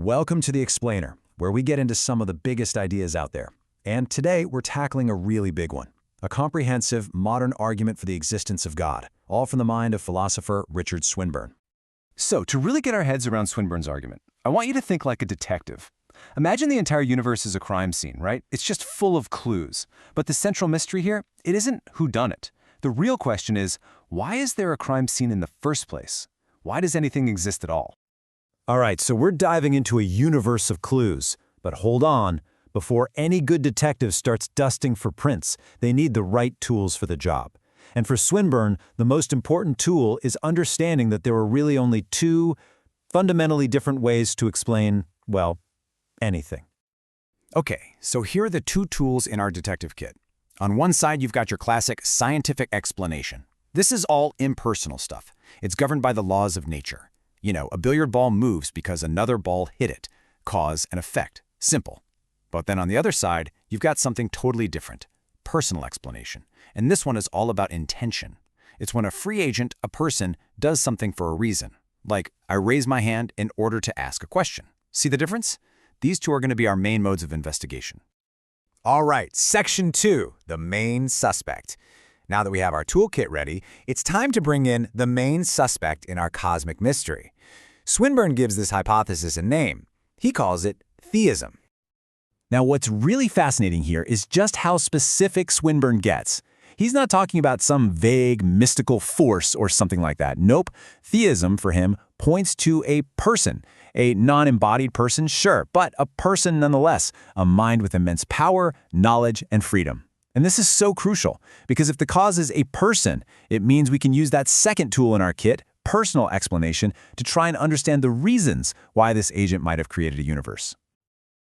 Welcome to The Explainer, where we get into some of the biggest ideas out there. And today, we're tackling a really big one, a comprehensive, modern argument for the existence of God, all from the mind of philosopher Richard Swinburne. So, to really get our heads around Swinburne's argument, I want you to think like a detective. Imagine the entire universe is a crime scene, right? It's just full of clues. But the central mystery here, it isn't whodunit. The real question is, why is there a crime scene in the first place? Why does anything exist at all? All right, so we're diving into a universe of clues. But hold on, before any good detective starts dusting for prints, they need the right tools for the job. And for Swinburne, the most important tool is understanding that there are really only two fundamentally different ways to explain, well, anything. Okay, so here are the two tools in our detective kit. On one side, you've got your classic scientific explanation. This is all impersonal stuff. It's governed by the laws of nature. You know, a billiard ball moves because another ball hit it. Cause and effect. Simple. But then on the other side, you've got something totally different. Personal explanation. And this one is all about intention. It's when a free agent, a person, does something for a reason. Like, I raise my hand in order to ask a question. See the difference? These two are going to be our main modes of investigation. All right, Section 2, the main suspect. Now that we have our toolkit ready, it's time to bring in the main suspect in our cosmic mystery. Swinburne gives this hypothesis a name. He calls it theism. Now, what's really fascinating here is just how specific Swinburne gets. He's not talking about some vague, mystical force or something like that. Nope. Theism, for him, points to a person. A non-embodied person, sure, but a person nonetheless. A mind with immense power, knowledge, and freedom. And this is so crucial, because if the cause is a person, it means we can use that second tool in our kit, personal explanation, to try and understand the reasons why this agent might have created a universe.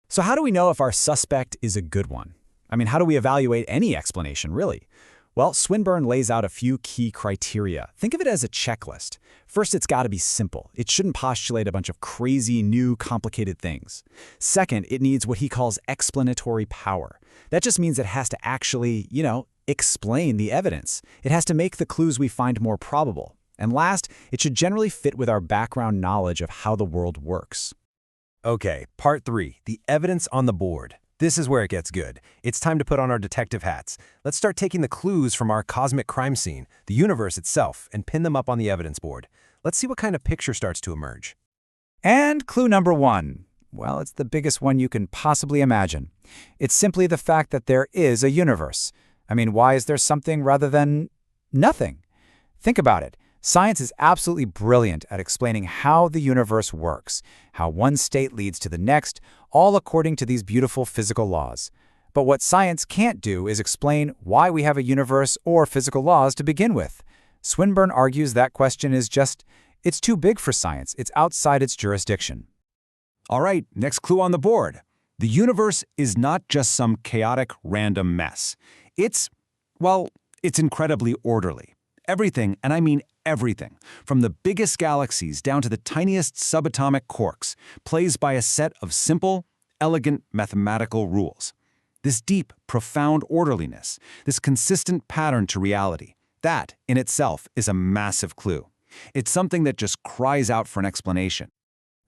So how do we know if our suspect is a good one? I mean, how do we evaluate any explanation, really? Well, Swinburne lays out a few key criteria. Think of it as a checklist. First, it's got to be simple. It shouldn't postulate a bunch of crazy, new, complicated things. Second, it needs what he calls explanatory power. That just means it has to actually, explain the evidence. It has to make the clues we find more probable. And last, it should generally fit with our background knowledge of how the world works. Okay, part 3, the evidence on the board. This is where it gets good. It's time to put on our detective hats. Let's start taking the clues from our cosmic crime scene, the universe itself, and pin them up on the evidence board. Let's see what kind of picture starts to emerge. And clue number 1. Well, it's the biggest one you can possibly imagine. It's simply the fact that there is a universe. I mean, why is there something rather than nothing? Think about it. Science is absolutely brilliant at explaining how the universe works, how one state leads to the next, all according to these beautiful physical laws. But what science can't do is explain why we have a universe or physical laws to begin with. Swinburne argues that question is it's too big for science. It's outside its jurisdiction. All right, next clue on the board. The universe is not just some chaotic, random mess. It's incredibly orderly. Everything, and I mean everything, from the biggest galaxies down to the tiniest subatomic quarks, plays by a set of simple, elegant mathematical rules. This deep, profound orderliness, this consistent pattern to reality, that, in itself, is a massive clue. It's something that just cries out for an explanation.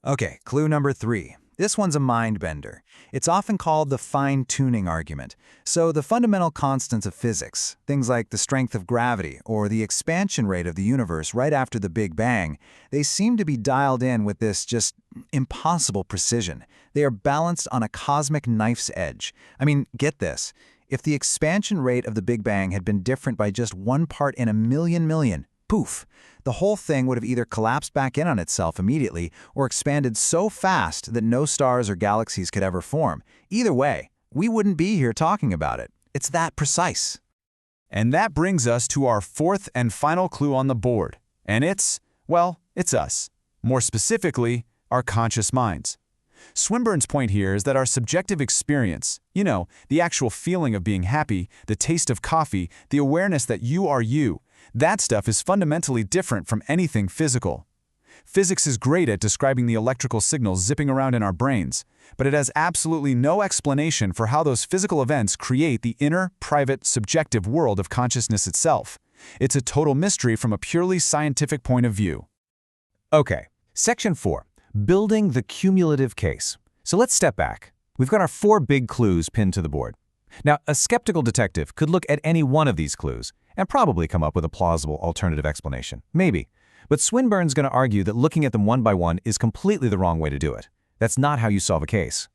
Okay, clue number 3. This one's a mind-bender. It's often called the fine-tuning argument. So the fundamental constants of physics, things like the strength of gravity or the expansion rate of the universe right after the Big Bang, they seem to be dialed in with this just impossible precision. They are balanced on a cosmic knife's edge. I mean, get this. If the expansion rate of the Big Bang had been different by just 1 part in a million, poof, the whole thing would have either collapsed back in on itself immediately or expanded so fast that no stars or galaxies could ever form. Either way, we wouldn't be here talking about it. It's that precise. And that brings us to our fourth and final clue on the board. And it's us. More specifically, our conscious minds. Swinburne's point here is that our subjective experience, the actual feeling of being happy, the taste of coffee, the awareness that you are you, that stuff is fundamentally different from anything physical. Physics is great at describing the electrical signals zipping around in our brains, but it has absolutely no explanation for how those physical events create the inner, private, subjective world of consciousness itself. It's a total mystery from a purely scientific point of view. Okay, Section 4. building the cumulative case. So let's step back. We've got our 4 big clues pinned to the board. Now, a skeptical detective could look at any one of these clues and probably come up with a plausible alternative explanation. Maybe. But Swinburne's going to argue that looking at them one by one is completely the wrong way to do it. That's not how you solve a case.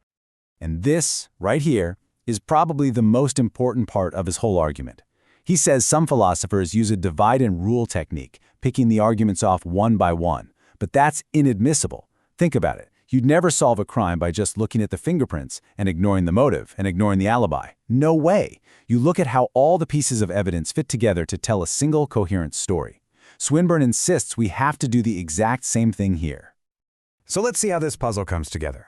And this, right here, is probably the most important part of his whole argument. He says some philosophers use a divide and rule technique, picking the arguments off one by one. But that's inadmissible. Think about it. You'd never solve a crime by just looking at the fingerprints and ignoring the motive and ignoring the alibi. No way. You look at how all the pieces of evidence fit together to tell a single coherent story. Swinburne insists we have to do the exact same thing here. So let's see how this puzzle comes together.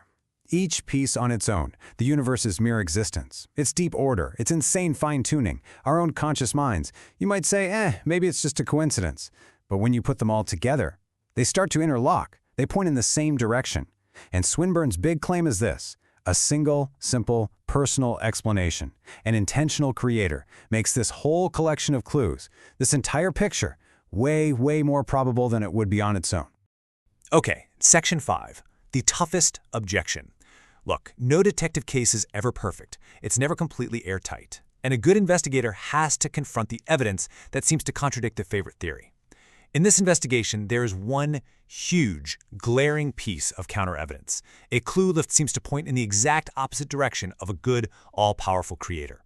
Each piece on its own, the universe's mere existence, its deep order, its insane fine-tuning, our own conscious minds. You might say, maybe it's just a coincidence. But when you put them all together, they start to interlock. They point in the same direction. And Swinburne's big claim is this: a single, simple, personal explanation, an intentional creator, makes this whole collection of clues, this entire picture, way, way more probable than it would be on its own. Okay, Section 5, the toughest objection. Look, no detective case is ever perfect. It's never completely airtight. And a good investigator has to confront the evidence that seems to contradict the favorite theory. In this investigation, there is one huge, glaring piece of counter-evidence, a clue that seems to point in the exact opposite direction of a good, all-powerful creator.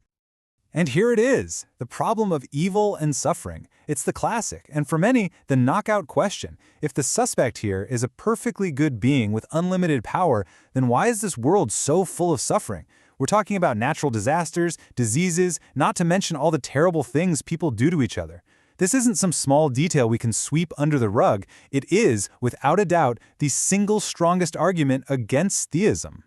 And here it is, the problem of evil and suffering. It's the classic, and for many, the knockout question. If the suspect here is a perfectly good being with unlimited power, then why is this world so full of suffering? We're talking about natural disasters, diseases, not to mention all the terrible things people do to each other. This isn't some small detail we can sweep under the rug. It is, without a doubt, the single strongest argument against theism.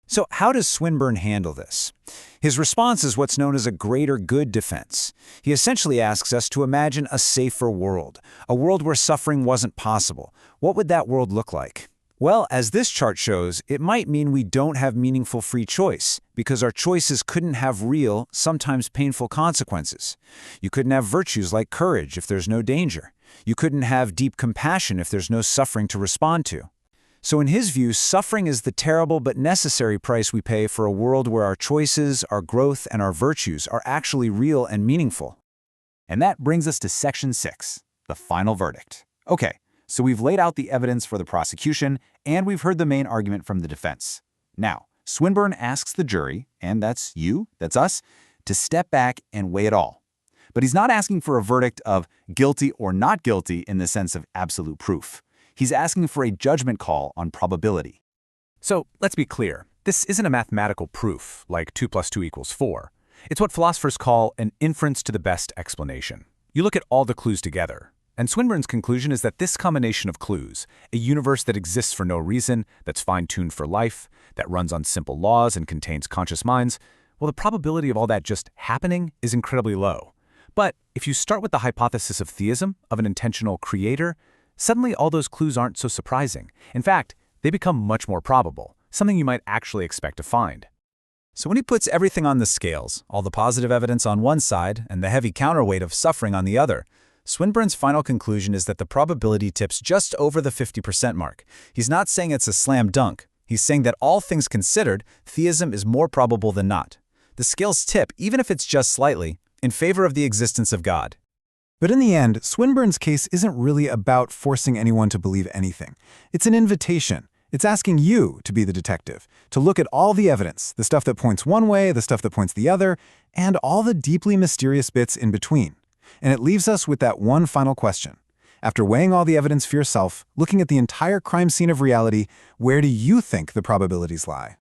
So how does Swinburne handle this? His response is what's known as a greater good defense. He essentially asks us to imagine a safer world, a world where suffering wasn't possible. What would that world look like? Well, as this chart shows, it might mean we don't have meaningful free choice, because our choices couldn't have real, sometimes painful consequences. You couldn't have virtues like courage if there's no danger. You couldn't have deep compassion if there's no suffering to respond to. So in his view, suffering is the terrible but necessary price we pay for a world where our choices, our growth, and our virtues are actually real and meaningful. And that brings us to Section 6, the final verdict. Okay, so we've laid out the evidence for the prosecution, and we've heard the main argument from the defense. Now, Swinburne asks the jury, and that's you, that's us, to step back and weigh it all. But he's not asking for a verdict of guilty or not guilty in the sense of absolute proof. He's asking for a judgment call on probability. So let's be clear. This isn't a mathematical proof, like 2 + 2 = 4. It's what philosophers call an inference to the best explanation. You look at all the clues together, and Swinburne's conclusion is that this combination of clues, a universe that exists for no reason, that's fine-tuned for life, that runs on simple laws and contains conscious minds, well, the probability of all that just happening is incredibly low. But if you start with the hypothesis of theism, of an intentional creator, suddenly all those clues aren't so surprising. In fact, they become much more probable, something you might actually expect to find. So when he puts everything on the scales, all the positive evidence on one side and the heavy counterweight of suffering on the other, Swinburne's final conclusion is that the probability tips just over the 50% mark. He's not saying it's a slam dunk. He's saying that all things considered, theism is more probable than not. The scales tip, even if it's just slightly, in favor of the existence of God. But in the end, Swinburne's case isn't really about forcing anyone to believe anything. It's an invitation. It's asking you to be the detective, to look at all the evidence, the stuff that points one way, the stuff that points the other, and all the deeply mysterious bits in between. And it leaves us with that one final question. After weighing all the evidence for yourself, looking at the entire crime scene of reality, where do you think the probabilities lie?